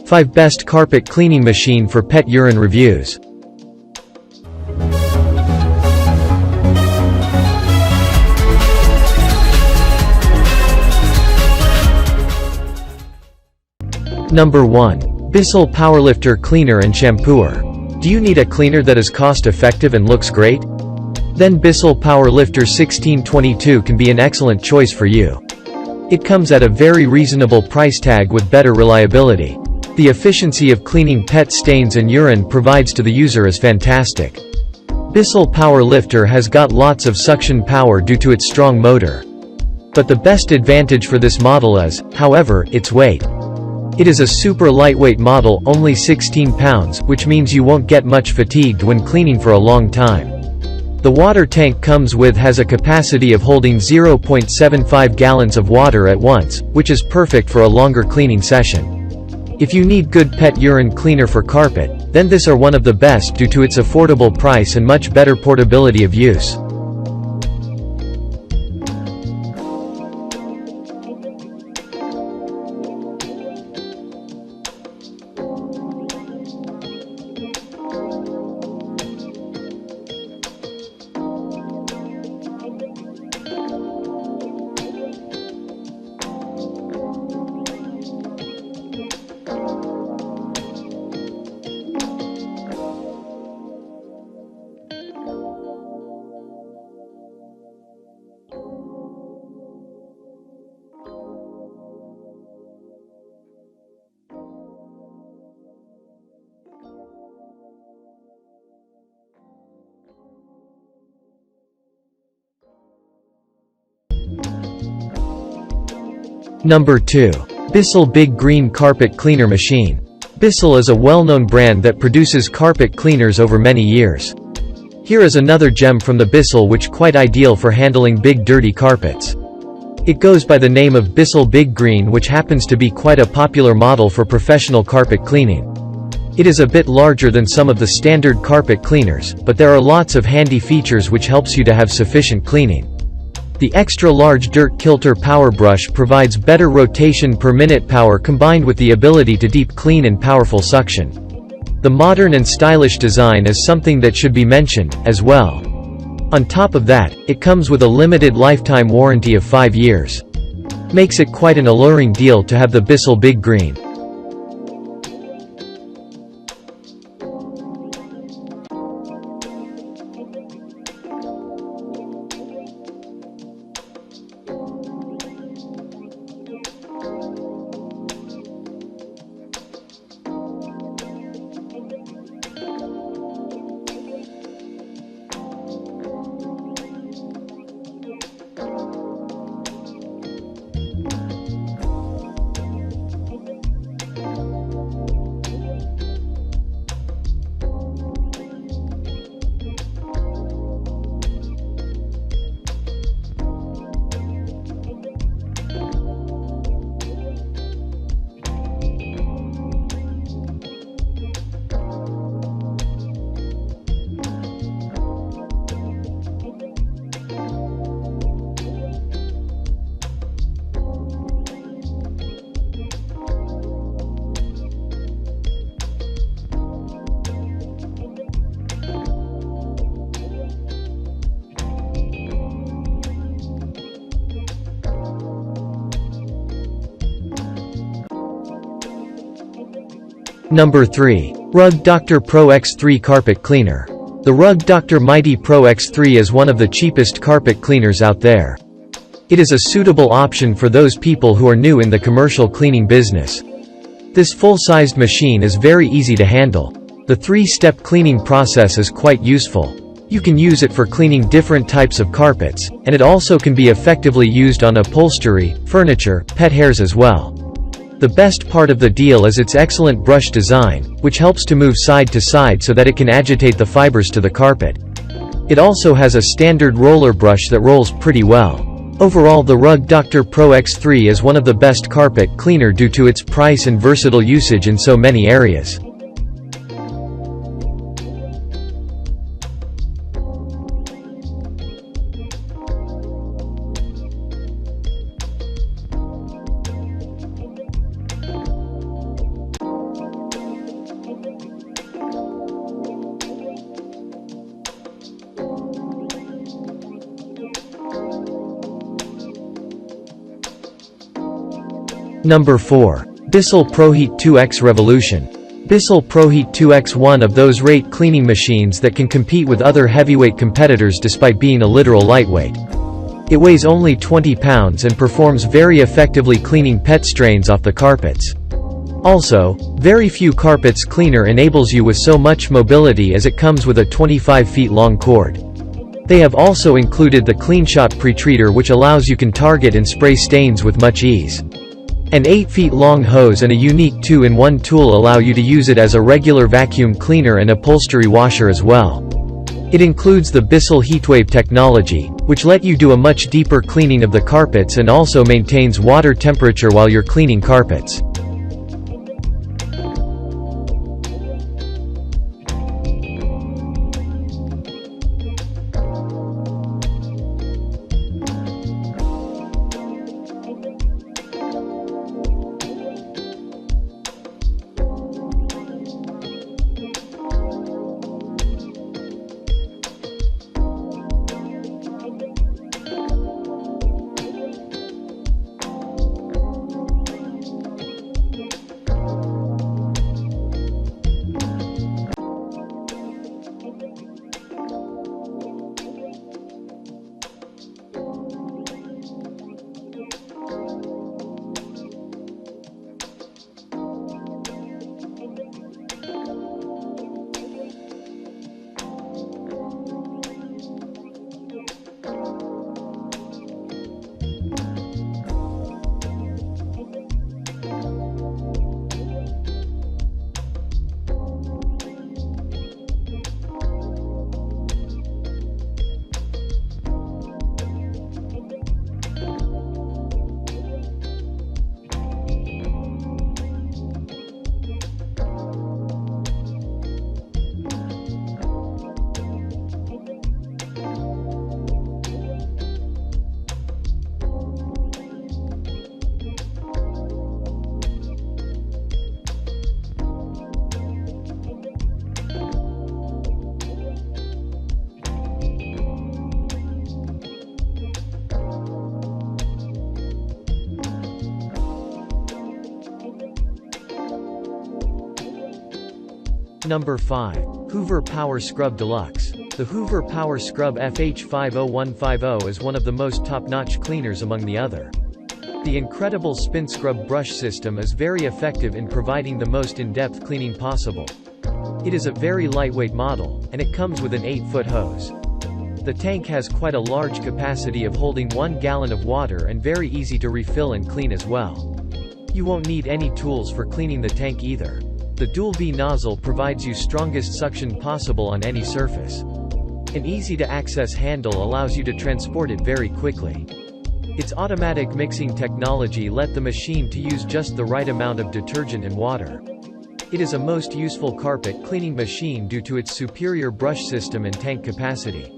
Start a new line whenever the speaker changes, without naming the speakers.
5 Best Carpet Cleaning Machine for Pet Urine Reviews. Number 1. Bissell Powerlifter Cleaner and Shampooer. Do you need a cleaner that is cost-effective and looks great? Then Bissell Powerlifter 1622 can be an excellent choice for you. It comes at a very reasonable price tag with better reliability. The efficiency of cleaning pet stains and urine provides to the user is fantastic. Bissell Powerlifter has got lots of suction power due to its strong motor. But the best advantage for this model is, however, its weight. It is a super lightweight model, only 16 pounds, which means you won't get much fatigued when cleaning for a long time. The water tank comes with has a capacity of holding 0.75 gallons of water at once, which is perfect for a longer cleaning session. If you need good pet urine cleaner for carpet, then this are one of the best due to its affordable price and much better portability of use. Number 2. Bissell Big Green Carpet Cleaner Machine. Bissell is a well-known brand that produces carpet cleaners over many years. Here is another gem from the Bissell which quite ideal for handling big dirty carpets. It goes by the name of Bissell Big Green, which happens to be quite a popular model for professional carpet cleaning. It is a bit larger than some of the standard carpet cleaners, but there are lots of handy features which helps you to have sufficient cleaning. The extra-large dirt kilter power brush provides better rotation per minute power combined with the ability to deep clean and powerful suction. The modern and stylish design is something that should be mentioned, as well. On top of that, it comes with a limited lifetime warranty of 5 years. Makes it quite an alluring deal to have the Bissell Big Green. Number 3. Rug Doctor Pro X3 Carpet Cleaner. The Rug Doctor Mighty Pro X3 is one of the cheapest carpet cleaners out there. It is a suitable option for those people who are new in the commercial cleaning business. This full-sized machine is very easy to handle. The 3-step cleaning process is quite useful. You can use it for cleaning different types of carpets, and it also can be effectively used on upholstery, furniture, pet hairs as well. The best part of the deal is its excellent brush design, which helps to move side to side so that it can agitate the fibers to the carpet. It also has a standard roller brush that rolls pretty well. Overall, the Rug Doctor Pro X3 is one of the best carpet cleaner due to its price and versatile usage in so many areas. Number 4. Bissell Proheat 2X Revolution. Bissell Proheat 2X, one of those rate cleaning machines that can compete with other heavyweight competitors despite being a literal lightweight. It weighs only 20 pounds and performs very effectively cleaning pet stains off the carpets. Also, very few carpets cleaner enables you with so much mobility as it comes with a 25 feet long cord. They have also included the CleanShot pretreater, which allows you can target and spray stains with much ease. An 8 feet long hose and a unique 2-in-1 tool allow you to use it as a regular vacuum cleaner and upholstery washer as well. It includes the Bissell Heatwave technology, which let you do a much deeper cleaning of the carpets and also maintains water temperature while you're cleaning carpets. Number 5. Hoover Power Scrub Deluxe. The Hoover Power Scrub FH50150 is one of the most top-notch cleaners among the other. The incredible spin scrub brush system is very effective in providing the most in-depth cleaning possible. It is a very lightweight model, and it comes with an 8-foot hose. The tank has quite a large capacity of holding 1 gallon of water and very easy to refill and clean as well. You won't need any tools for cleaning the tank either. The dual V nozzle provides you strongest suction possible on any surface. An easy-to-access handle allows you to transport it very quickly. Its automatic mixing technology let the machine to use just the right amount of detergent and water. It is a most useful carpet cleaning machine due to its superior brush system and tank capacity.